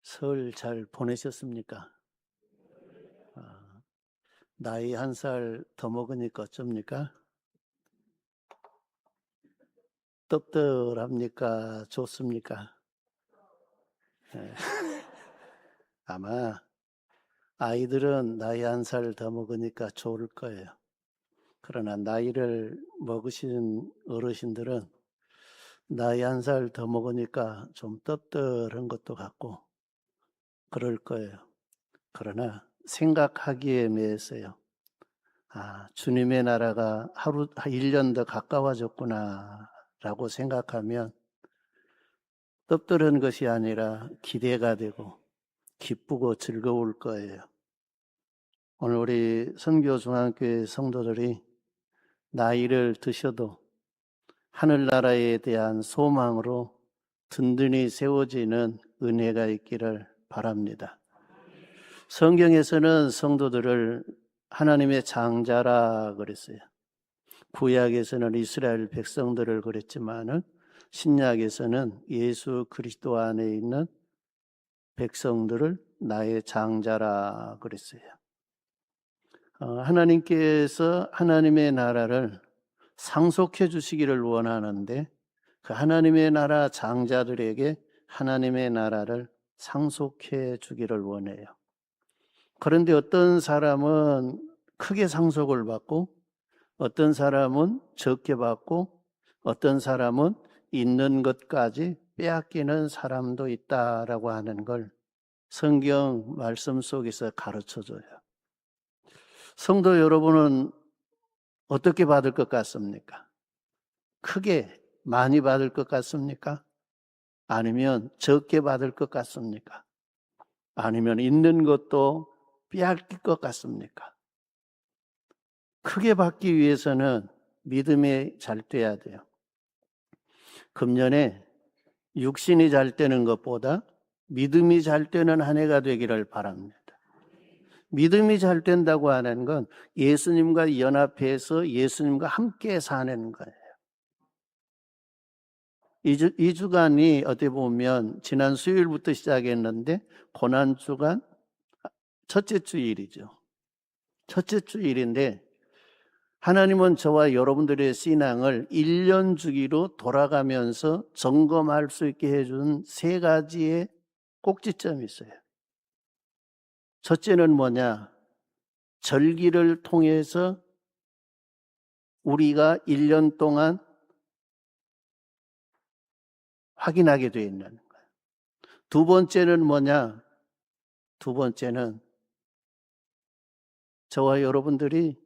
설 잘 보내셨습니까? 나이 한 살 더 먹으니까 어쩝니까? 떡떡합니까? 좋습니까? 네. 아마 아이들은 나이 한 살 더 먹으니까 좋을 거예요. 그러나 나이를 먹으신 어르신들은 나이 한 살 더 먹으니까 좀 떡떡한 것도 같고 그럴 거예요. 그러나 생각하기에 매서요. 주님의 나라가 하루 1년 더 가까워졌구나 라고 생각하면 떡떠른 것이 아니라 기대가 되고 기쁘고 즐거울 거예요. 오늘 우리 선교중앙교회 성도들이 나이를 드셔도 하늘나라에 대한 소망으로 든든히 세워지는 은혜가 있기를 바랍니다. 성경에서는 성도들을 하나님의 장자라 그랬어요. 구약에서는 이스라엘 백성들을 그랬지만은 신약에서는 예수 그리스도 안에 있는 백성들을 나의 장자라 그랬어요. 하나님께서 하나님의 나라를 상속해 주시기를 원하는데 그 하나님의 나라 장자들에게 하나님의 나라를 상속해 주기를 원해요. 그런데 어떤 사람은 크게 상속을 받고 어떤 사람은 적게 받고 어떤 사람은 있는 것까지 빼앗기는 사람도 있다라고 하는 걸 성경 말씀 속에서 가르쳐줘요. 성도 여러분은 어떻게 받을 것 같습니까? 크게 많이 받을 것 같습니까? 아니면 적게 받을 것 같습니까? 아니면 있는 것도 빼앗길 것 같습니까? 크게 받기 위해서는 믿음이 잘 돼야 돼요. 금년에 육신이 잘 되는 것보다 믿음이 잘 되는 한 해가 되기를 바랍니다. 믿음이 잘 된다고 하는 건 예수님과 연합해서 예수님과 함께 사는 거예요. 이 주간이 어떻게 보면 지난 수요일부터 시작했는데 고난주간 첫째 주일이죠. 첫째 주일인데 하나님은 저와 여러분들의 신앙을 1년 주기로 돌아가면서 점검할 수 있게 해준 3가지의 꼭지점이 있어요. 첫째는 뭐냐? 절기를 통해서 우리가 1년 동안 확인하게 되어 있는 거예요. 두 번째는 뭐냐? 두 번째는 저와 여러분들이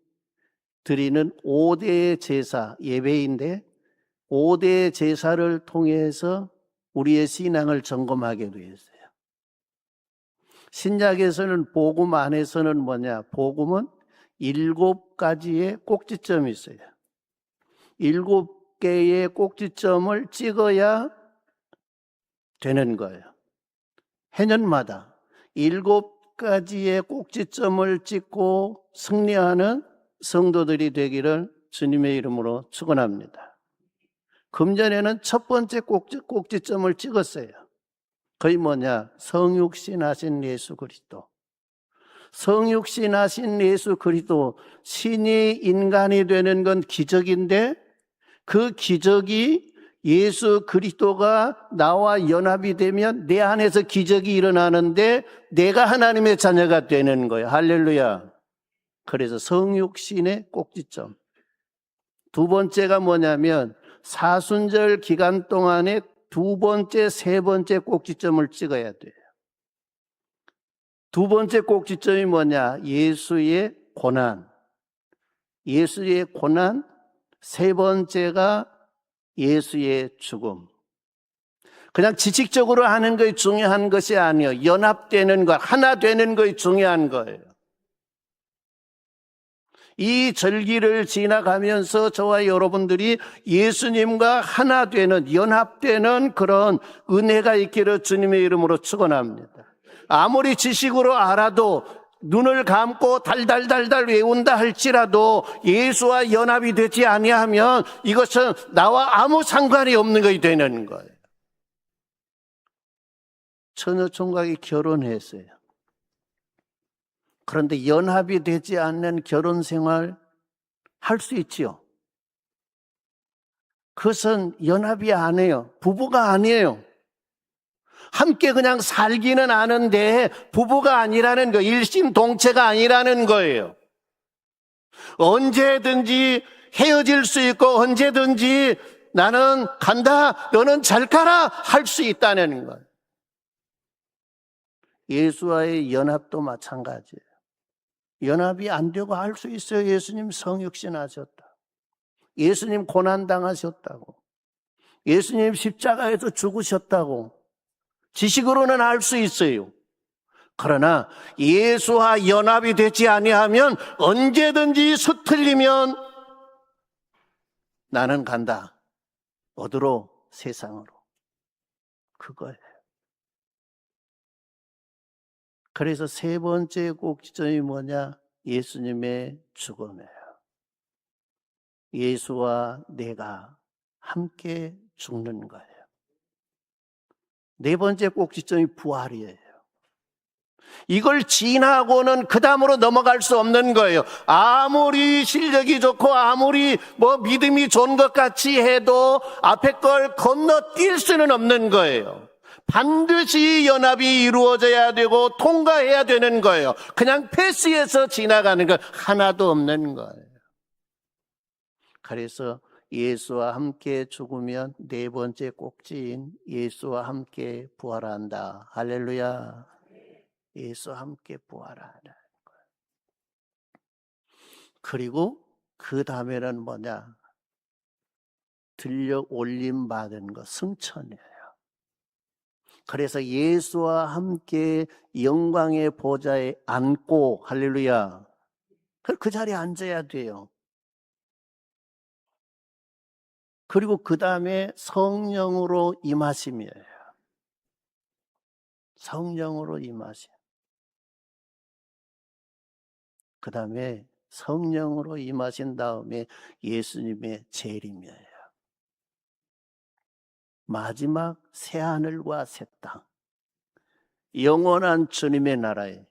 드리는 5대의 제사, 예배인데 5대의 제사를 통해서 우리의 신앙을 점검하게 되어 있어요. 신약에서는 복음 안에서는 뭐냐? 복음은 7가지의 꼭지점이 있어요. 7개의 꼭지점을 찍어야 되는 거예요. 해년마다 7가지의 꼭지점을 찍고 승리하는 성도들이 되기를 주님의 이름으로 축원합니다. 금년에는 첫 번째 꼭지점을 찍었어요. 그게 뭐냐? 성육신 하신 예수 그리스도. 성육신 하신 예수 그리스도, 신이 인간이 되는 건 기적인데 그 기적이 예수 그리스도가 나와 연합이 되면 내 안에서 기적이 일어나는데 내가 하나님의 자녀가 되는 거예요. 할렐루야. 그래서 성육신의 꼭지점. 두 번째가 뭐냐면 사순절 기간 동안에 2번째, 3번째 꼭지점을 찍어야 돼요. 2번째 꼭지점이 뭐냐? 예수의 고난. 예수의 고난. 3번째가 예수의 죽음. 그냥 지식적으로 하는 것이 중요한 것이 아니에요. 연합되는 것, 하나 되는 것이 중요한 거예요. 이 절기를 지나가면서 저와 여러분들이 예수님과 하나 되는, 연합되는 그런 은혜가 있기를 주님의 이름으로 축원합니다. 아무리 지식으로 알아도 눈을 감고 달달달달 외운다 할지라도 예수와 연합이 되지 아니하면 이것은 나와 아무 상관이 없는 것이 되는 거예요. 처녀총각이 결혼했어요. 그런데 연합이 되지 않는 결혼 생활 할 수 있지요. 그것은 연합이 아니에요. 부부가 아니에요. 함께 그냥 살기는 아는데 부부가 아니라는 거, 일심동체가 아니라는 거예요. 언제든지 헤어질 수 있고 언제든지 나는 간다, 너는 잘 가라 할 수 있다는 거예요. 예수와의 연합도 마찬가지예요. 연합이 안 되고 할 수 있어요. 예수님 성육신하셨다. 예수님 고난당하셨다고. 예수님 십자가에서 죽으셨다고. 지식으로는 알 수 있어요. 그러나 예수와 연합이 되지 아니하면 언제든지 수틀리면 나는 간다. 어디로? 세상으로. 그거예요. 그래서 세 번째 꼭지점이 뭐냐? 예수님의 죽음이에요. 예수와 내가 함께 죽는 거예요. 네 번째 꼭지점이 부활이에요. 이걸 지나고는 그 다음으로 넘어갈 수 없는 거예요. 아무리 실력이 좋고 아무리 믿음이 좋은 것 같이 해도 앞에 걸 건너뛸 수는 없는 거예요. 반드시 연합이 이루어져야 되고 통과해야 되는 거예요. 그냥 패스해서 지나가는 거 하나도 없는 거예요. 그래서 예수와 함께 죽으면 네 번째 꼭지인 예수와 함께 부활한다. 할렐루야. 예수와 함께 부활하는 거예요. 그리고 그 다음에는 뭐냐? 들려 올림 받은 거, 승천이에요. 그래서 예수와 함께 영광의 보좌에 앉고, 할렐루야. 그 자리에 앉아야 돼요. 그리고 그 다음에 성령으로 임하심이에요. 성령으로 임하심. 그 다음에 성령으로 임하신 다음에 예수님의 재림이에요. 마지막 새하늘과 새 땅, 영원한 주님의 나라에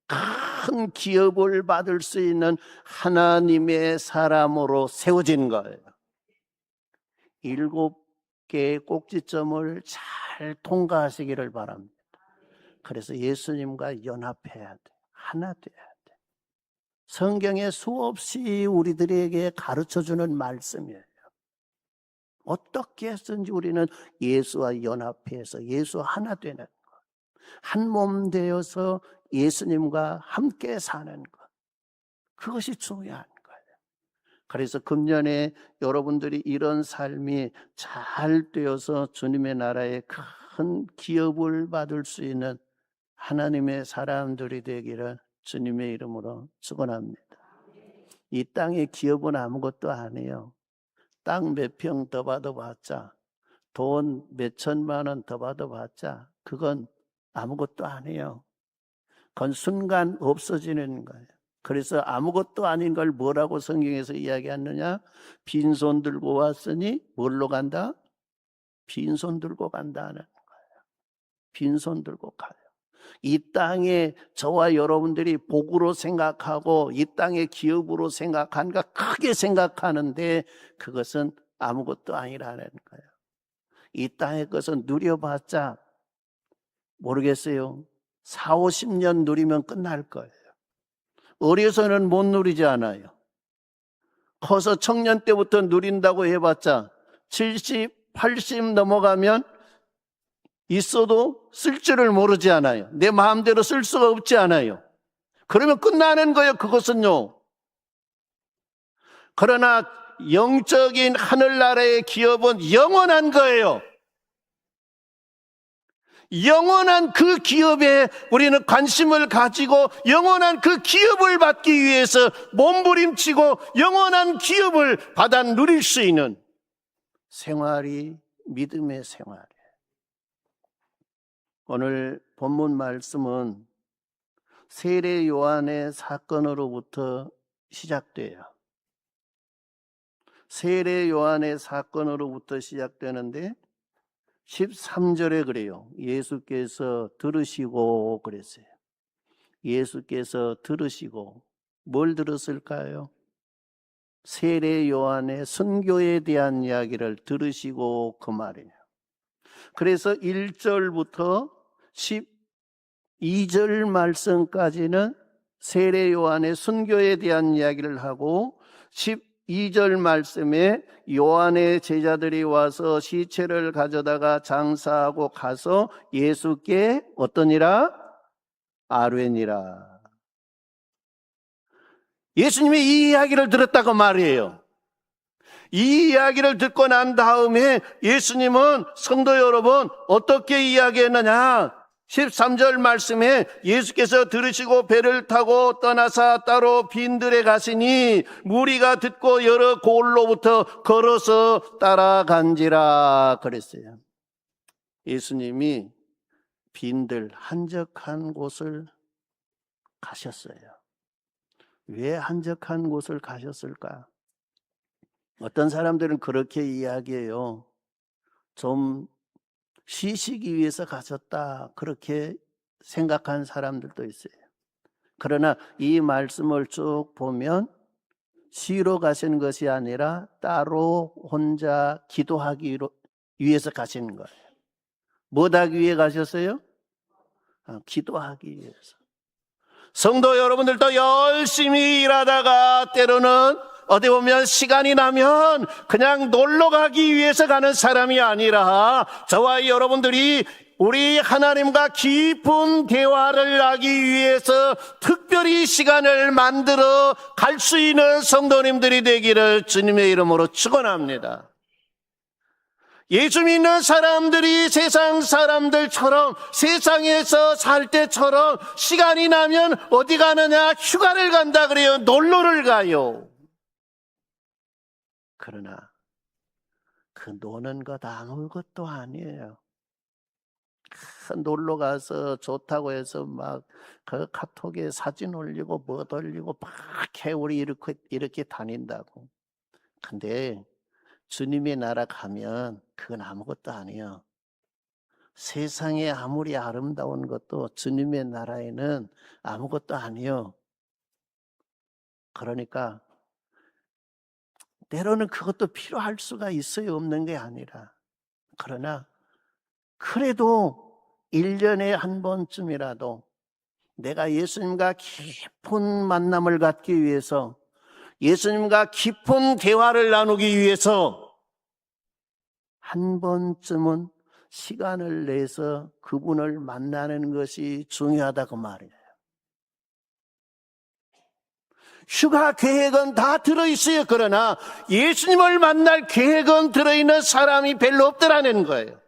큰 기업을 받을 수 있는 하나님의 사람으로 세워진 거예요. 7개의 꼭지점을 잘 통과하시기를 바랍니다. 그래서 예수님과 연합해야 돼. 하나 돼야 돼. 성경에 수없이 우리들에게 가르쳐주는 말씀이에요. 어떻게 했든지 우리는 예수와 연합해서 예수와 하나 되는 것, 한 몸 되어서 예수님과 함께 사는 것, 그것이 중요한 거예요. 그래서 금년에 여러분들이 이런 삶이 잘 되어서 주님의 나라에 큰 기업을 받을 수 있는 하나님의 사람들이 되기를 주님의 이름으로 축원합니다. 이 땅의 기업은 아무것도 아니에요. 땅 몇 평 더 받아봤자, 돈 몇 천만 원 더 받아봤자 그건 아무것도 아니에요. 그건 순간 없어지는 거예요. 그래서 아무것도 아닌 걸 뭐라고 성경에서 이야기하느냐? 빈손 들고 왔으니 뭘로 간다? 빈손 들고 간다는 거예요. 빈손 들고 가요. 이 땅에 저와 여러분들이 복으로 생각하고 이 땅의 기업으로 생각하는가 크게 생각하는데 그것은 아무것도 아니라는 거예요. 이 땅의 것은 누려봤자 모르겠어요. 4, 50년 누리면 끝날 거예요. 어려서는 못 누리지 않아요. 커서 청년 때부터 누린다고 해봤자 70, 80 넘어가면 있어도 쓸 줄을 모르지 않아요. 내 마음대로 쓸 수가 없지 않아요. 그러면 끝나는 거예요. 그것은요. 그러나 영적인 하늘나라의 기업은 영원한 거예요. 영원한 그 기업에 우리는 관심을 가지고 영원한 그 기업을 받기 위해서 몸부림치고 영원한 기업을 받아 누릴 수 있는 생활이 믿음의 생활이에요. 오늘 본문 말씀은 세례 요한의 사건으로부터 시작돼요. 세례 요한의 사건으로부터 시작되는데 13절에 그래요. 예수께서 들으시고 그랬어요. 예수께서 들으시고 뭘 들었을까요? 세례 요한의 선교에 대한 이야기를 들으시고 그 말이에요. 그래서 1절부터 12절 말씀까지는 세례 요한의 선교에 대한 이야기를 하고 12절 말씀에 요한의 제자들이 와서 시체를 가져다가 장사하고 가서 예수께 어떠니라? 아뢰니라. 예수님이 이 이야기를 들었다고 말이에요. 이 이야기를 듣고 난 다음에 예수님은 성도 여러분 어떻게 이야기했느냐? 13절 말씀에 예수께서 들으시고 배를 타고 떠나사 따로 빈들에 가시니 무리가 듣고 여러 골로부터 걸어서 따라간지라 그랬어요. 예수님이 빈들 한적한 곳을 가셨어요. 왜 한적한 곳을 가셨을까? 어떤 사람들은 그렇게 이야기해요. 좀 쉬시기 위해서 가셨다, 그렇게 생각하는 사람들도 있어요. 그러나 이 말씀을 쭉 보면 쉬러 가시는 것이 아니라 따로 혼자 기도하기 위해서 가시는 거예요. 뭐하기 위해 가셨어요? 기도하기 위해서. 성도 여러분들도 열심히 일하다가 때로는 어디 보면 시간이 나면 그냥 놀러 가기 위해서 가는 사람이 아니라 저와 여러분들이 우리 하나님과 깊은 대화를 하기 위해서 특별히 시간을 만들어 갈 수 있는 성도님들이 되기를 주님의 이름으로 축원합니다. 예수 믿는 사람들이 세상 사람들처럼 세상에서 살 때처럼 시간이 나면 어디 가느냐? 휴가를 간다 그래요. 놀러를 가요. 그러나 그 노는 것 아무것도 아니에요. 놀러 가서 좋다고 해서 막 그 카톡에 사진 올리고 뭐 올리고 막 우리 이렇게 다닌다고. 근데 주님의 나라 가면 그건 아무것도 아니에요. 세상에 아무리 아름다운 것도 주님의 나라에는 아무것도 아니에요. 그러니까 때로는 그것도 필요할 수가 있어요. 없는 게 아니라. 그러나 그래도 1년에 한 번쯤이라도 내가 예수님과 깊은 만남을 갖기 위해서, 예수님과 깊은 대화를 나누기 위해서 한 번쯤은 시간을 내서 그분을 만나는 것이 중요하다고 말이에요. 휴가 계획은 다 들어있어요. 그러나 예수님을 만날 계획은 들어있는 사람이 별로 없더라는 거예요.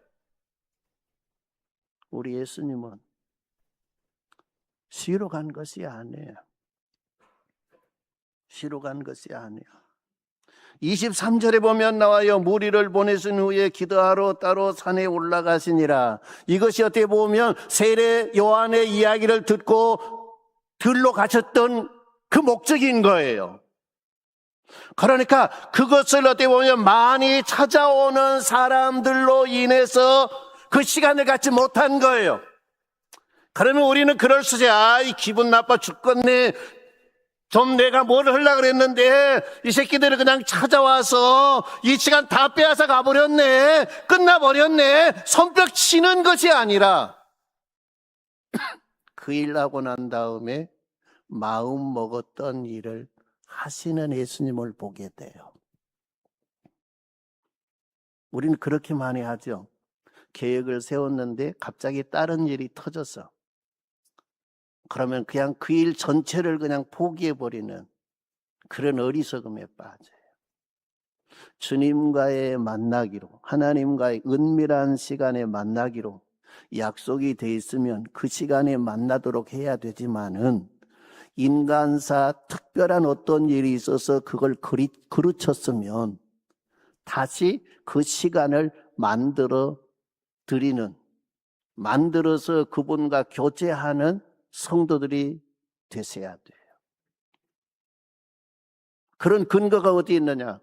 우리 예수님은 쉬러 간 것이 아니에요. 쉬러 간 것이 아니에요. 23절에 보면 나와요. 무리를 보내신 후에 기도하러 따로 산에 올라가시니라. 이것이 어떻게 보면 세례 요한의 이야기를 듣고 들러 가셨던 그 목적인 거예요. 그러니까 그것을 어떻게 보면 많이 찾아오는 사람들로 인해서 그 시간을 갖지 못한 거예요. 그러면 우리는 그럴 수 있어요. 아이, 기분 나빠 죽겠네. 좀 내가 뭘 하려고 그랬는데 이 새끼들이 그냥 찾아와서 이 시간 다 빼앗아 가버렸네. 끝나버렸네. 손뼉 치는 것이 아니라 그 일하고 난 다음에 마음 먹었던 일을 하시는 예수님을 보게 돼요. 우리는 그렇게 많이 하죠. 계획을 세웠는데 갑자기 다른 일이 터져서 그러면 그냥 그 일 전체를 그냥 포기해버리는 그런 어리석음에 빠져요. 주님과의 만나기로, 하나님과의 은밀한 시간에 만나기로 약속이 돼 있으면 그 시간에 만나도록 해야 되지만은 인간사 특별한 어떤 일이 있어서 그걸 그르쳤으면 다시 그 시간을 만들어서 그분과 교제하는 성도들이 되셔야 돼요. 그런 근거가 어디 있느냐?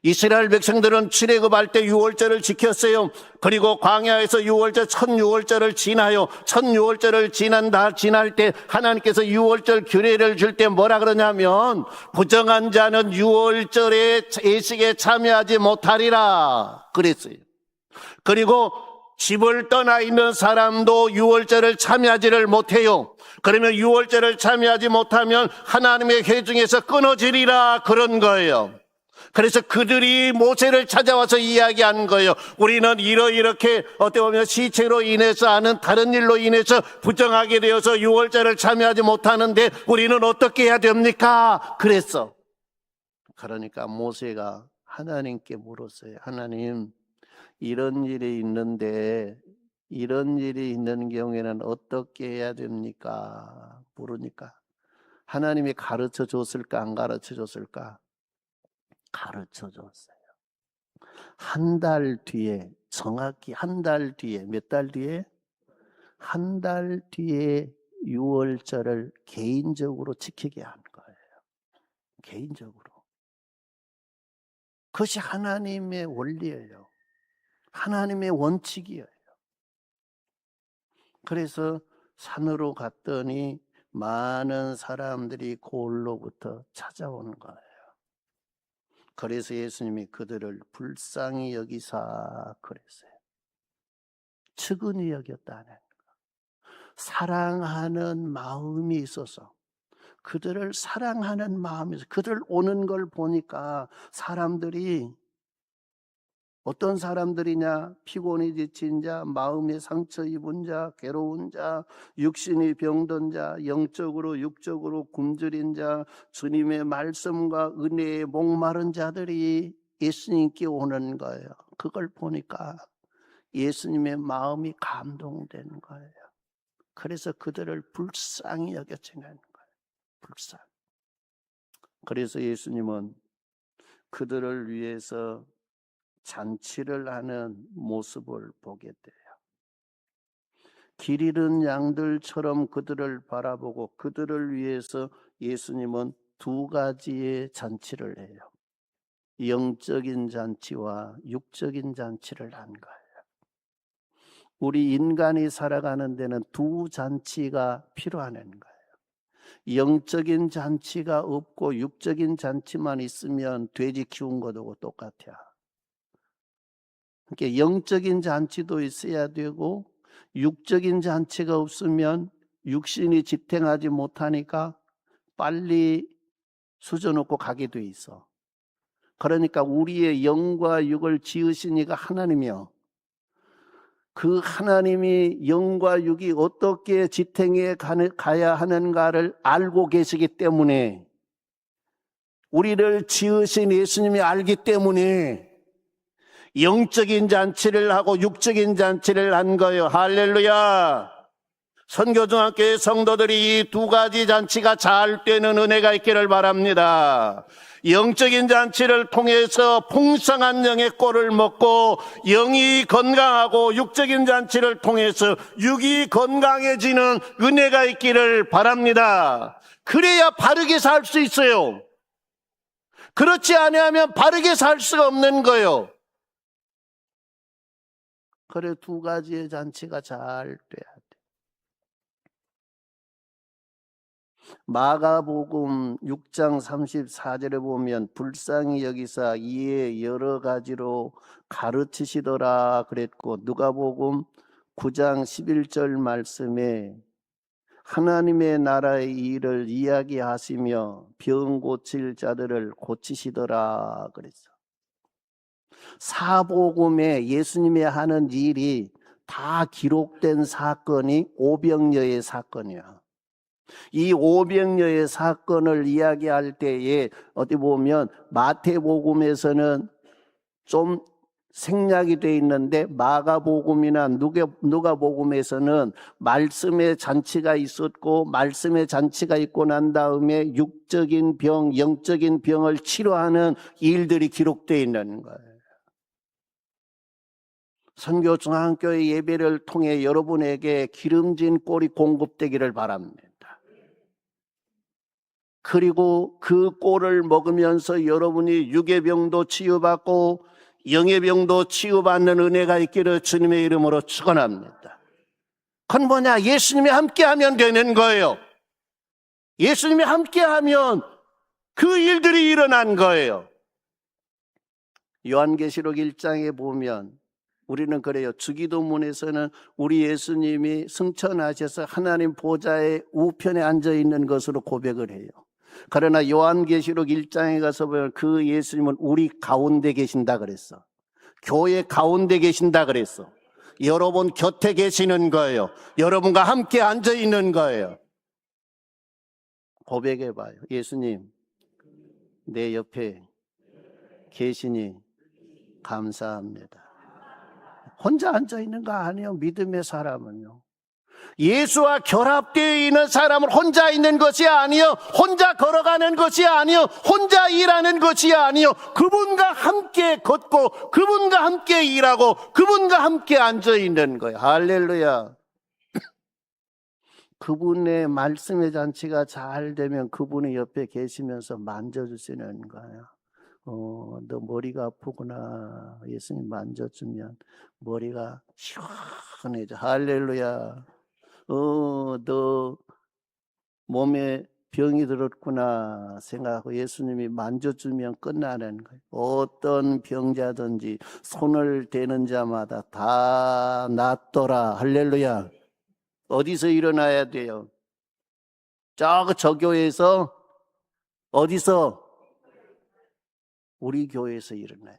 이스라엘 백성들은 출애굽할 때 유월절을 지켰어요. 그리고 광야에서 유월절, 첫 유월절을 지나요. 첫 유월절을 지날 때 하나님께서 유월절 규례를 줄 때 뭐라 그러냐면 부정한 자는 유월절의 예식에 참여하지 못하리라 그랬어요. 그리고 집을 떠나 있는 사람도 유월절을 참여하지를 못해요. 그러면 유월절을 참여하지 못하면 하나님의 회중에서 끊어지리라 그런 거예요. 그래서 그들이 모세를 찾아와서 이야기한 거예요. 우리는 이렇게 어떻게 보면 시체로 인해서 하는 다른 일로 인해서 부정하게 되어서 유월절을 참여하지 못하는데 우리는 어떻게 해야 됩니까? 그랬어. 그러니까 모세가 하나님께 물었어요. 하나님, 이런 일이 있는데 이런 일이 있는 경우에는 어떻게 해야 됩니까? 물으니까 하나님이 가르쳐 줬을까 안 가르쳐 줬을까? 가르쳐 줬어요. 한 달 뒤에, 정확히 한 달 뒤에, 몇 달 뒤에? 한 달 뒤에 유월절을 개인적으로 지키게 한 거예요. 개인적으로. 그것이 하나님의 원리예요. 하나님의 원칙이에요. 그래서 산으로 갔더니 많은 사람들이 골로부터 찾아오는 거예요. 그래서 예수님이 그들을 불쌍히 여기사 그랬어요. 측은히 여겼다는 거. 사랑하는 마음이 있어서, 그들을 사랑하는 마음이 있어서, 그들 오는 걸 보니까 사람들이 어떤 사람들이냐? 피곤이 지친 자, 마음에 상처 입은 자, 괴로운 자, 육신이 병든 자, 영적으로 육적으로 굶주린 자, 주님의 말씀과 은혜에 목마른 자들이 예수님께 오는 거예요. 그걸 보니까 예수님의 마음이 감동되는 거예요. 그래서 그들을 불쌍히 여겨지는 거예요. 불쌍. 그래서 예수님은 그들을 위해서 잔치를 하는 모습을 보게 돼요. 길 잃은 양들처럼 그들을 바라보고 그들을 위해서 예수님은 두 가지의 잔치를 해요. 영적인 잔치와 육적인 잔치를 한 거예요. 우리 인간이 살아가는 데는 두 잔치가 필요하는 거예요. 영적인 잔치가 없고 육적인 잔치만 있으면 돼지 키운 것하고 똑같아요. 그러니까 영적인 잔치도 있어야 되고 육적인 잔치가 없으면 육신이 지탱하지 못하니까 빨리 수저놓고 가게 돼 있어. 그러니까 우리의 영과 육을 지으신 이가 하나님이요. 그 하나님이 영과 육이 어떻게 지탱해 가야 하는가를 알고 계시기 때문에, 우리를 지으신 예수님이 알기 때문에 영적인 잔치를 하고 육적인 잔치를 한 거예요. 할렐루야. 선교중학교의 성도들이 이 두 가지 잔치가 잘 되는 은혜가 있기를 바랍니다. 영적인 잔치를 통해서 풍성한 영의 꼴을 먹고 영이 건강하고, 육적인 잔치를 통해서 육이 건강해지는 은혜가 있기를 바랍니다. 그래야 바르게 살 수 있어요. 그렇지 않으면 바르게 살 수가 없는 거예요. 그래, 두 가지의 잔치가 잘 돼야 돼. 마가복음 6장 34절에 보면 불쌍히 여기사 이에 여러 가지로 가르치시더라 그랬고, 누가복음 9장 11절 말씀에 하나님의 나라의 일을 이야기하시며 병 고칠 자들을 고치시더라 그랬어. 사복음에 예수님이 하는 일이 다 기록된 사건이 오병여의 사건이야. 이 오병여의 사건을 이야기할 때에 어디 보면 마태복음에서는 좀 생략이 되어 있는데, 마가복음이나 누가복음에서는 말씀의 잔치가 있었고, 말씀의 잔치가 있고 난 다음에 육적인 병, 영적인 병을 치료하는 일들이 기록되어 있는 거예요. 선교중앙교회 예배를 통해 여러분에게 기름진 꼴이 공급되기를 바랍니다. 그리고 그 꼴을 먹으면서 여러분이 육의 병도 치유받고 영의 병도 치유받는 은혜가 있기를 주님의 이름으로 축원합니다. 그건 뭐냐? 예수님이 함께하면 되는 거예요. 예수님이 함께하면 그 일들이 일어난 거예요. 요한계시록 1장에 보면 우리는 그래요. 주기도문에서는 우리 예수님이 승천하셔서 하나님 보좌의 우편에 앉아있는 것으로 고백을 해요. 그러나 요한계시록 1장에 가서 보면 그 예수님은 우리 가운데 계신다 그랬어. 교회 가운데 계신다 그랬어. 여러분 곁에 계시는 거예요. 여러분과 함께 앉아있는 거예요. 고백해봐요. 예수님, 내 옆에 계시니 감사합니다. 혼자 앉아있는 거 아니에요. 믿음의 사람은요. 예수와 결합되어 있는 사람은 혼자 있는 것이 아니요, 혼자 걸어가는 것이 아니요, 혼자 일하는 것이 아니요, 그분과 함께 걷고 그분과 함께 일하고 그분과 함께 앉아있는 거예요. 할렐루야. 그분의 말씀의 잔치가 잘 되면 그분이 옆에 계시면서 만져주시는 거예요. 너 머리가 아프구나. 예수님 만져주면 머리가 시원해져. 할렐루야. 너 몸에 병이 들었구나 생각하고 예수님이 만져주면 끝나는 거예요. 어떤 병자든지 손을 대는 자마다 다 낫더라. 할렐루야. 어디서 일어나야 돼요? 저 교회에서, 어디서? 우리 교회에서 일어나야.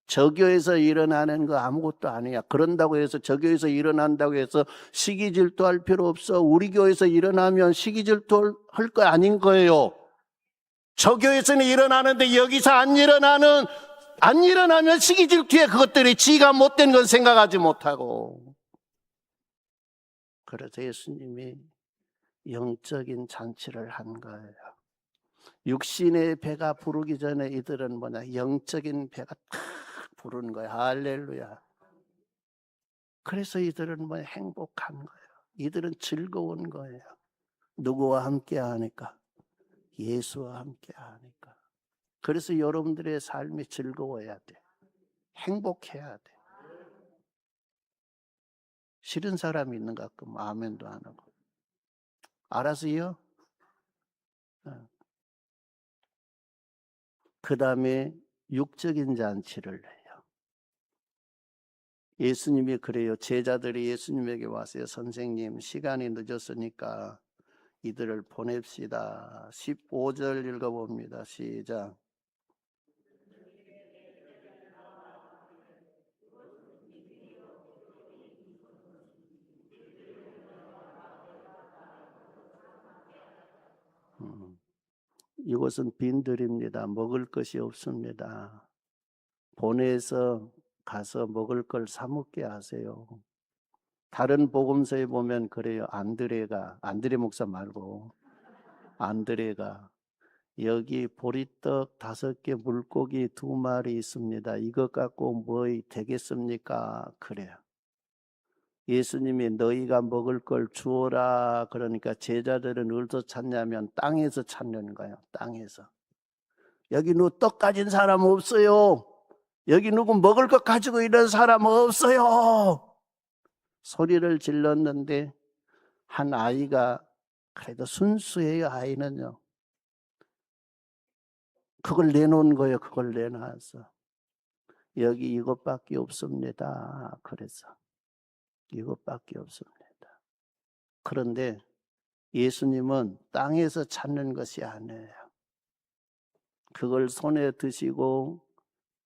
저 교회에서 일어나는 거 아무것도 아니야. 그런다고 해서 저 교회에서 일어난다고 해서 시기 질투할 필요 없어. 우리 교회에서 일어나면 시기 질투할 거 아닌 거예요. 저 교회에서는 일어나는데 여기서 안 일어나면 시기 질투에 그것들이 지가 못된 건 생각하지 못하고. 그래서 예수님이 영적인 잔치를 한 거예요. 육신의 배가 부르기 전에 이들은 뭐냐? 영적인 배가 탁 부르는 거예요. 할렐루야. 그래서 이들은 뭐 행복한 거예요. 이들은 즐거운 거예요. 누구와 함께 하니까? 예수와 함께 하니까. 그래서 여러분들의 삶이 즐거워야 돼. 행복해야 돼. 싫은 사람이 있는 것 같고 아멘도 안 하고. 알았어요? 그 다음에 육적인 잔치를 해요. 예수님이 그래요. 제자들이 예수님에게 왔어요. 선생님, 시간이 늦었으니까 이들을 보냅시다. 15절 읽어봅니다. 시작. 이곳은 빈들입니다. 먹을 것이 없습니다. 보내서 가서 먹을 걸 사 먹게 하세요. 다른 복음서에 보면 그래요. 안드레 목사 말고 안드레가 여기 보리떡 5개, 물고기 2마리 있습니다. 이것 갖고 뭐 되겠습니까? 그래요. 예수님이 너희가 먹을 걸 주어라 그러니까 제자들은 어디서 찾냐면 땅에서 찾는 거예요. 땅에서. 여기 누구 떡 가진 사람 없어요. 여기 누구 먹을 것 가지고 있는 사람 없어요. 소리를 질렀는데 한 아이가, 그래도 순수해요. 아이는요. 그걸 내놓은 거예요. 그걸 내놔서 여기 이것밖에 없습니다. 그래서 이것밖에 없습니다. 그런데 예수님은 땅에서 찾는 것이 아니에요. 그걸 손에 드시고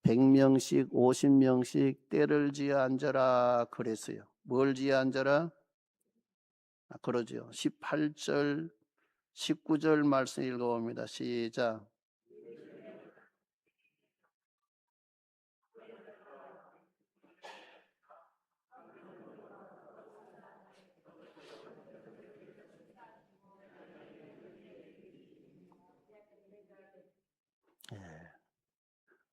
100명씩 50명씩 때를 지어 앉아라 그랬어요. 뭘 지어 앉아라? 그러죠. 18절 19절 말씀 읽어봅니다. 시작.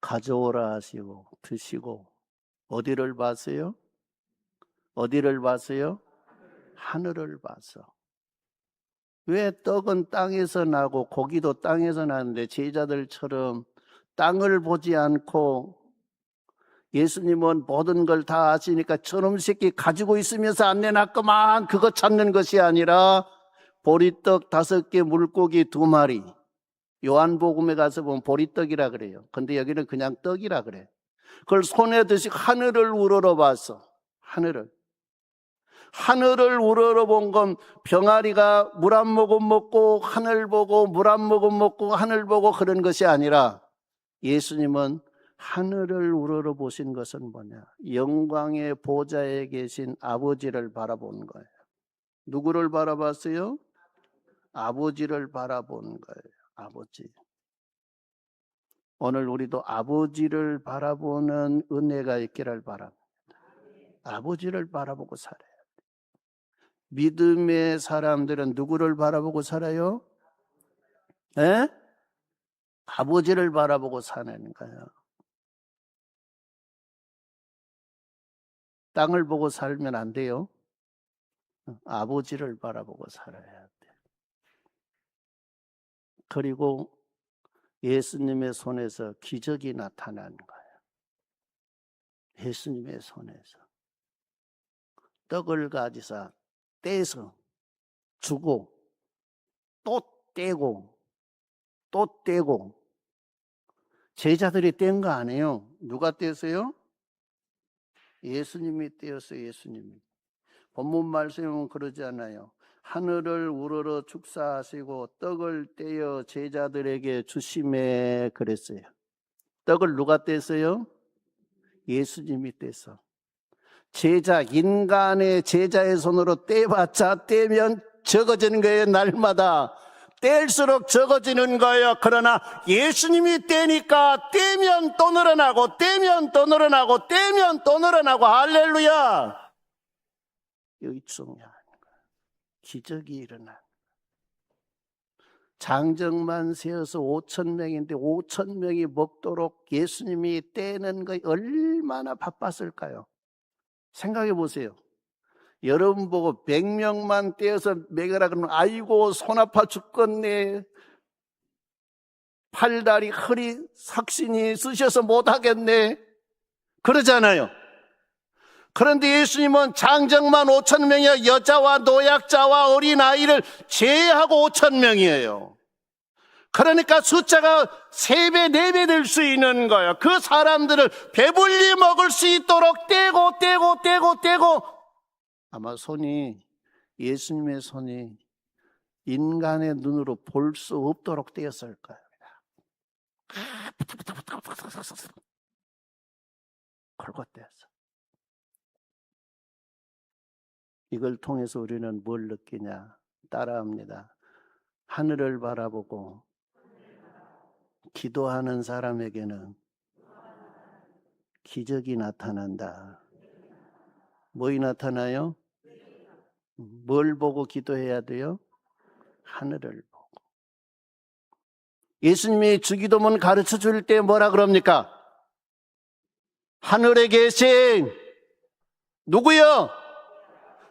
가져오라 하시고 드시고 어디를 봤어요? 어디를 봤어요? 하늘을 봐서. 왜 떡은 땅에서 나고 고기도 땅에서 나는데 제자들처럼 땅을 보지 않고, 예수님은 모든 걸 다 아시니까 저놈 새끼 가지고 있으면서 안 내놨구만 그거 찾는 것이 아니라 보리떡 5개 물고기 2마리, 요한복음에 가서 보면 보리떡이라 그래요. 근데 여기는 그냥 떡이라 그래. 그걸 손에 드시고 하늘을 우러러봤어. 하늘을 우러러본 건 병아리가 물 한 모금 먹고 하늘 보고 물 한 모금 먹고 하늘 보고 그런 것이 아니라, 예수님은 하늘을 우러러보신 것은 뭐냐? 영광의 보좌에 계신 아버지를 바라본 거예요. 누구를 바라봤어요? 아버지를 바라본 거예요. 아버지. 오늘 우리도 아버지를 바라보는 은혜가 있기를 바랍니다. 아버지를 바라보고 살아요. 믿음의 사람들은 누구를 바라보고 살아요? 에? 아버지를 바라보고 사는 거예요. 땅을 보고 살면 안 돼요. 아버지를 바라보고 살아야 돼. 그리고 예수님의 손에서 기적이 나타난 거예요. 예수님의 손에서 떡을 가지사 떼서 주고 또 떼고 또 떼고. 제자들이 뗀 거 아니에요. 누가 떼었어요? 예수님이 떼었어요. 예수님이. 본문 말씀은 그러지 않아요. 하늘을 우러러 축사하시고 떡을 떼어 제자들에게 주심에 그랬어요. 떡을 누가 떼었어요? 예수님이 떼서. 제자, 인간의 제자의 손으로 떼봤자 떼면 적어지는 거예요. 날마다 뗄수록 적어지는 거예요. 그러나 예수님이 떼니까 떼면 또 늘어나고 떼면 또 늘어나고 떼면 또 늘어나고. 할렐루야. 여기 중요한 거예요. 기적이 일어난. 장정만 세어서 5,000명인데 5,000명이 먹도록 예수님이 떼는 거 얼마나 바빴을까요? 생각해 보세요. 여러분 보고 100명만 떼어서 먹여라 그러면 아이고 손 아파 죽겠네, 팔다리 허리 삭신이 쓰셔서 못하겠네 그러잖아요. 그런데 예수님은 장정만 5,000명이야. 여자와 노약자와 어린아이를 제외하고 5,000명이에요. 그러니까 숫자가 3배, 4배 될 수 있는 거예요. 그 사람들을 배불리 먹을 수 있도록 떼고 떼고 떼고 떼고. 아마 손이, 예수님의 손이 인간의 눈으로 볼 수 없도록 떼었을 거예요. 그걸 떼었어. 이걸 통해서 우리는 뭘 느끼냐? 따라합니다. 하늘을 바라보고 기도하는 사람에게는 기적이 나타난다. 뭐이 나타나요? 뭘 보고 기도해야 돼요? 하늘을 보고. 예수님이 주기도문 가르쳐 줄 때 뭐라 그럽니까? 하늘에 계신 누구요?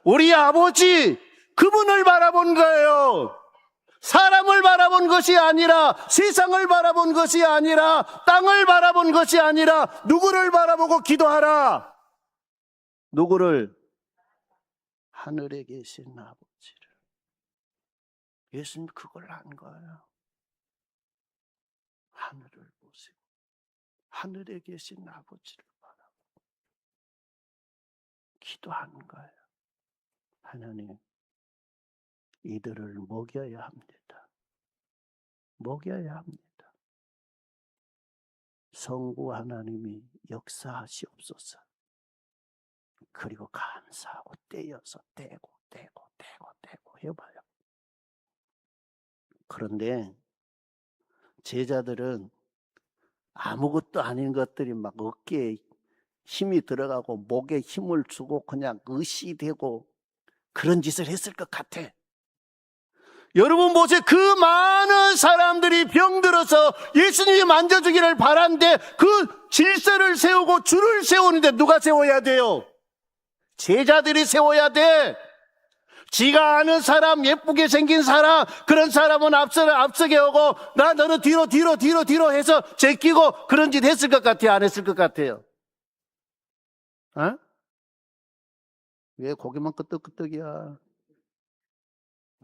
우리 아버지, 그분을 바라본 거예요. 사람을 바라본 것이 아니라, 세상을 바라본 것이 아니라, 땅을 바라본 것이 아니라 누구를 바라보고 기도하라. 누구를? 하늘에 계신 아버지를. 예수님 그걸 한 거예요. 하늘을 보시고 하늘에 계신 아버지를 바라보고 기도하는 거예요. 하나님, 이들을 먹여야 합니다. 먹여야 합니다. 성부 하나님이 역사하시옵소서. 그리고 감사하고 떼어서 떼고 해봐요. 그런데 제자들은 아무것도 아닌 것들이 막 어깨에 힘이 들어가고 목에 힘을 주고 그냥 의시되고 그런 짓을 했을 것 같아. 여러분 보세요. 그 많은 사람들이 병들어서 예수님이 만져주기를 바란데 그 질서를 세우고 줄을 세우는데 누가 세워야 돼요? 제자들이 세워야 돼. 지가 아는 사람, 예쁘게 생긴 사람, 그런 사람은 앞서게 오고, 너는 뒤로 해서 제끼고 그런 짓 했을 것 같아요? 안 했을 것 같아요? 어? 왜 고개만 끄덕끄덕이야?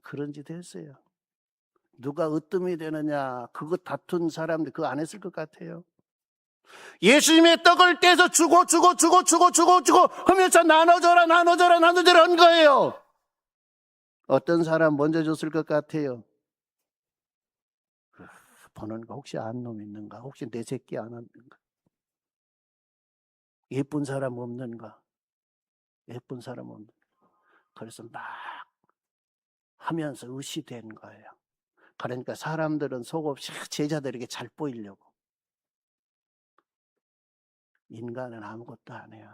그런 짓 했어요. 누가 으뜸이 되느냐, 그거 다툰 사람들 그거 안 했을 것 같아요? 예수님의 떡을 떼서 주고 하면서 나눠줘라 한 거예요. 어떤 사람 먼저 줬을 것 같아요? 보는 거 혹시 안 놈 있는가? 혹시 내 새끼 안 왔는가? 예쁜 사람 없는가? 예쁜 사람 없는가? 그래서 막 하면서 의시된 거예요. 그러니까 사람들은 속없이 제자들에게 잘 보이려고. 인간은 아무것도 안 해요.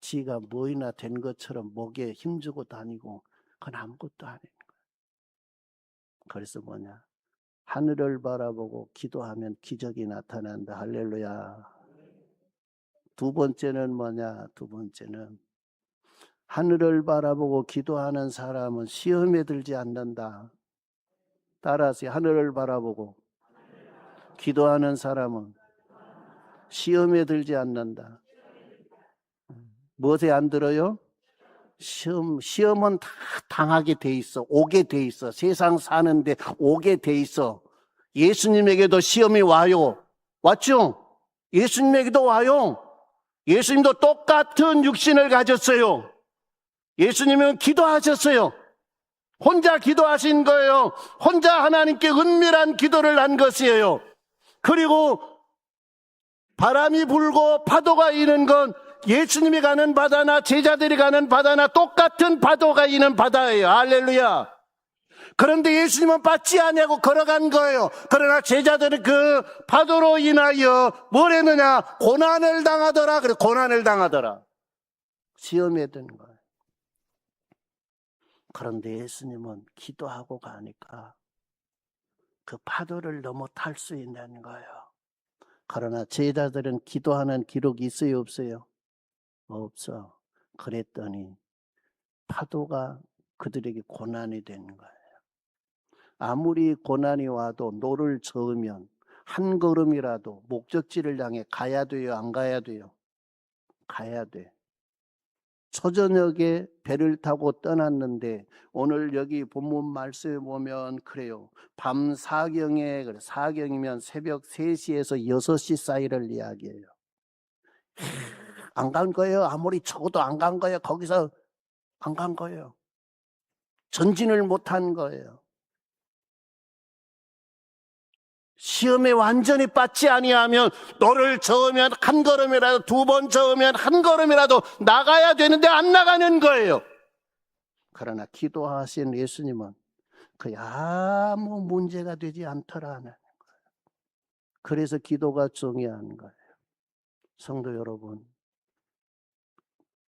지가 뭐이나 된 것처럼 목에 힘주고 다니고 그건 아무것도 아닌 거예요. 그래서 뭐냐? 하늘을 바라보고 기도하면 기적이 나타난다. 할렐루야. 두 번째는 뭐냐? 두 번째는 하늘을 바라보고 기도하는 사람은 시험에 들지 않는다. 따라서 하늘을 바라보고 기도하는 사람은 시험에 들지 않는다. 무엇에 안 들어요? 시험은 다 당하게 돼 있어. 오게 돼 있어. 세상 사는데 오게 돼 있어. 예수님에게도 시험이 와요. 왔죠? 예수님에게도 와요. 예수님도 똑같은 육신을 가졌어요. 예수님은 기도하셨어요. 혼자 기도하신 거예요. 혼자 하나님께 은밀한 기도를 한 것이에요. 그리고 바람이 불고 파도가 이는 건 예수님이 가는 바다나 제자들이 가는 바다나 똑같은 파도가 이는 바다예요. 할렐루야. 그런데 예수님은 빠지 아니하고 걸어간 거예요. 그러나 제자들은 그 파도로 인하여 뭘 했느냐? 고난을 당하더라. 그래, 고난을 당하더라. 시험에 든 거예요. 그런데 예수님은 기도하고 가니까 그 파도를 넘어 탈 수 있는 거예요. 그러나 제자들은 기도하는 기록이 있어요, 없어요? 없어. 그랬더니 파도가 그들에게 고난이 된 거예요. 아무리 고난이 와도 노를 저으면 한 걸음이라도 목적지를 향해 가야 돼요, 안 가야 돼요? 가야 돼. 초저녁에 배를 타고 떠났는데 오늘 여기 본문 말씀에 보면 그래요. 밤 사경에, 사경이면 새벽 3시에서 6시 사이를 이야기해요. 안 간 거예요. 아무리 쳐도 안 간 거예요. 거기서 안 간 거예요. 전진을 못한 거예요. 시험에 완전히 빠지 아니하면 너를 저으면 한 걸음이라도, 2번 저으면 한 걸음이라도 나가야 되는데 안 나가는 거예요. 그러나 기도하신 예수님은 그게 아무 문제가 되지 않더라는 거예요. 그래서 기도가 중요한 거예요. 성도 여러분,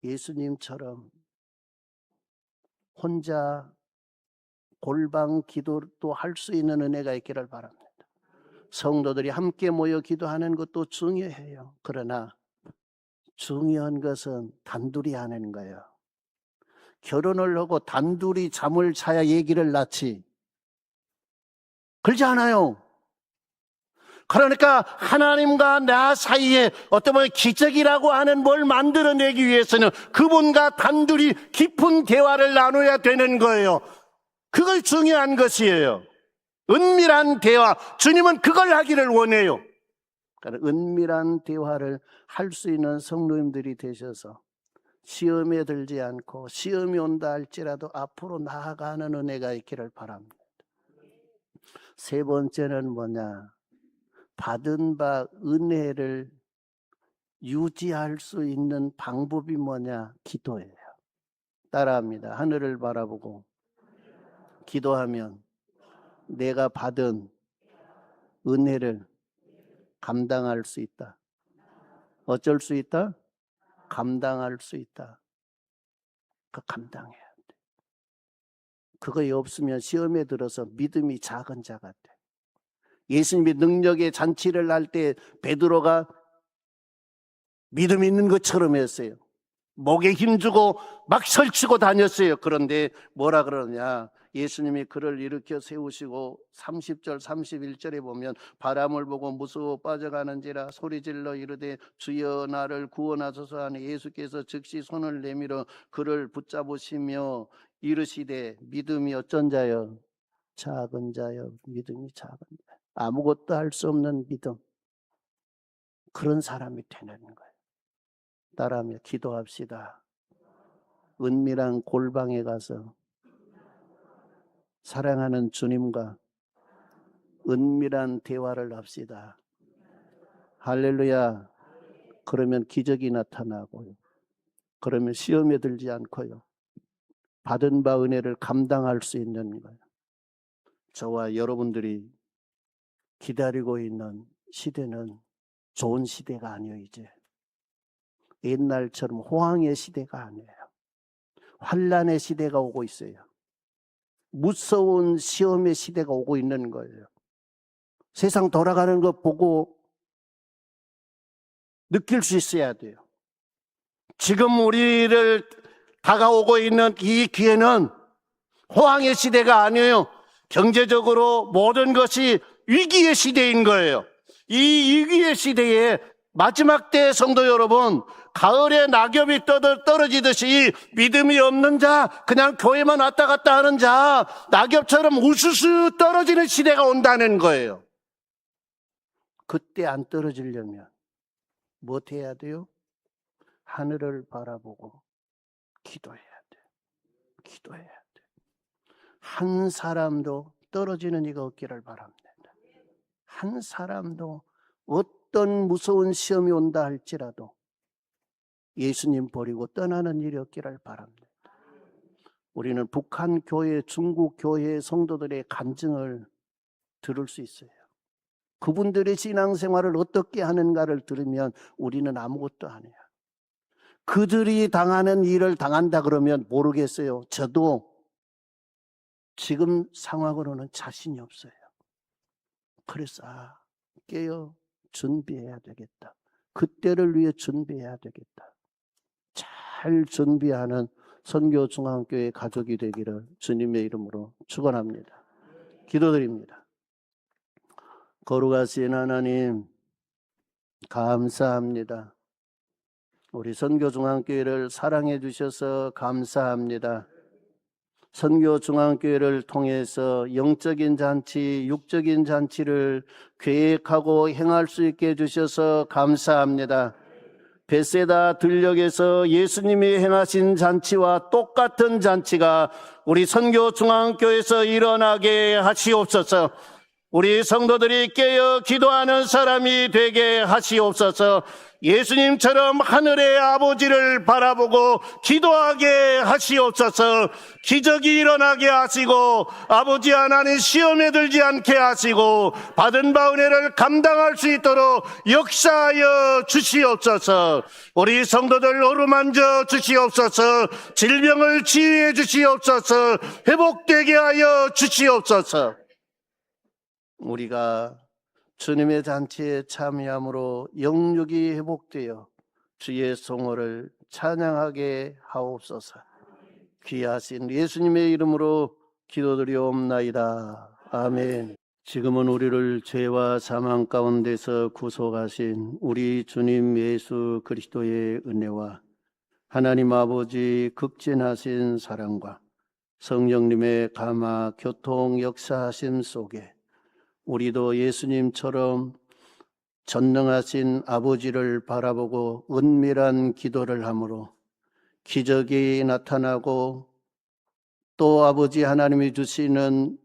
예수님처럼 혼자 골방 기도도 할 수 있는 은혜가 있기를 바랍니다. 성도들이 함께 모여 기도하는 것도 중요해요. 그러나 중요한 것은 단둘이 하는 거예요. 결혼을 하고 단둘이 잠을 자야 얘기를 낳지. 그렇지 않아요. 그러니까 하나님과 나 사이에 어떤 보면 기적이라고 하는 뭘 만들어내기 위해서는 그분과 단둘이 깊은 대화를 나눠야 되는 거예요. 그걸 중요한 것이에요. 은밀한 대화. 주님은 그걸 하기를 원해요. 그러니까 은밀한 대화를 할 수 있는 성도님들이 되셔서 시험에 들지 않고 시험이 온다 할지라도 앞으로 나아가는 은혜가 있기를 바랍니다. 세 번째는 뭐냐? 받은 바 은혜를 유지할 수 있는 방법이 뭐냐? 기도예요. 따라합니다. 하늘을 바라보고 기도하면 내가 받은 은혜를 감당할 수 있다. 어쩔 수 있다? 감당할 수 있다. 그 감당해야 돼. 그거 없으면 시험에 들어서 믿음이 작은 자 같아. 예수님이 능력의 잔치를 할 때 베드로가 믿음 있는 것처럼 했어요. 목에 힘주고 막 설치고 다녔어요. 그런데 뭐라 그러냐, 예수님이 그를 일으켜 세우시고 30절 31절에 보면 바람을 보고 무서워 빠져가는지라 소리질러 이르되 주여 나를 구원하소서 하니 예수께서 즉시 손을 내밀어 그를 붙잡으시며 이르시되 믿음이 어쩐 자여? 작은 자여. 믿음이 작은 자. 아무것도 할 수 없는 믿음. 그런 사람이 되는 거예요. 따라하며 기도합시다. 은밀한 골방에 가서 사랑하는 주님과 은밀한 대화를 합시다. 할렐루야. 그러면 기적이 나타나고요. 그러면 시험에 들지 않고요. 받은 바 은혜를 감당할 수 있는 거예요. 저와 여러분들이 기다리고 있는 시대는 좋은 시대가 아니에요. 이제 옛날처럼 호황의 시대가 아니에요. 환난의 시대가 오고 있어요. 무서운 시험의 시대가 오고 있는 거예요. 세상 돌아가는 거 보고 느낄 수 있어야 돼요. 지금 우리를 다가오고 있는 이 기회는 호황의 시대가 아니에요. 경제적으로 모든 것이 위기의 시대인 거예요. 이 위기의 시대에 마지막 때 성도 여러분, 가을에 낙엽이 떨어지듯이 믿음이 없는 자, 그냥 교회만 왔다 갔다 하는 자, 낙엽처럼 우수수 떨어지는 시대가 온다는 거예요. 그때 안 떨어지려면 뭐 해야 돼요? 하늘을 바라보고 기도해야 돼요. 기도해야 돼요. 한 사람도 떨어지는 이가 없기를 바랍니다. 한 사람도 어떤 무서운 시험이 온다 할지라도 예수님 버리고 떠나는 일이 없기를 바랍니다. 우리는 북한 교회, 중국 교회 성도들의 간증을 들을 수 있어요. 그분들의 신앙생활을 어떻게 하는가를 들으면 우리는 아무것도 아니에요. 그들이 당하는 일을 당한다 그러면 모르겠어요. 저도 지금 상황으로는 자신이 없어요. 그래서 깨어 준비해야 되겠다. 그때를 위해 준비해야 되겠다. 잘 준비하는 선교중앙교회 가족이 되기를 주님의 이름으로 축원합니다. 기도드립니다. 거룩하신 하나님, 감사합니다. 우리 선교중앙교회를 사랑해 주셔서 감사합니다. 선교중앙교회를 통해서 영적인 잔치, 육적인 잔치를 계획하고 행할 수 있게 해주셔서 감사합니다. 베세다 들녘에서 예수님이 행하신 잔치와 똑같은 잔치가 우리 선교중앙교회에서 일어나게 하시옵소서. 우리 성도들이 깨어 기도하는 사람이 되게 하시옵소서. 예수님처럼 하늘의 아버지를 바라보고 기도하게 하시옵소서. 기적이 일어나게 하시고 아버지 하나님 시험에 들지 않게 하시고 받은 바 은혜를 감당할 수 있도록 역사하여 주시옵소서. 우리 성도들 어루만져 주시옵소서. 질병을 치유해 주시옵소서. 회복되게 하여 주시옵소서. 우리가 주님의 잔치에 참여함으로 영육이 회복되어 주의 성호를 찬양하게 하옵소서. 귀하신 예수님의 이름으로 기도드리옵나이다. 아멘. 지금은 우리를 죄와 사망 가운데서 구속하신 우리 주님 예수 그리스도의 은혜와 하나님 아버지 극진하신 사랑과 성령님의 감화 교통 역사하심 속에 우리도 예수님처럼 전능하신 아버지를 바라보고 은밀한 기도를 함으로 기적이 나타나고 또 아버지 하나님이 주시는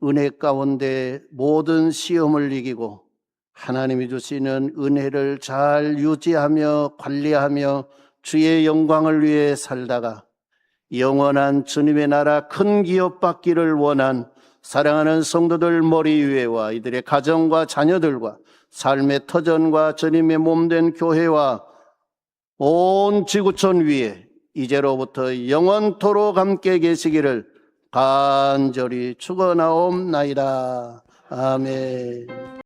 은혜 가운데 모든 시험을 이기고 하나님이 주시는 은혜를 잘 유지하며 관리하며 주의 영광을 위해 살다가 영원한 주님의 나라 큰 기업 받기를 원한 사랑하는 성도들 머리 위에와 이들의 가정과 자녀들과 삶의 터전과 주님의 몸된 교회와 온 지구촌 위에 이제로부터 영원토록 함께 계시기를 간절히 축원하옵나이다. 아멘.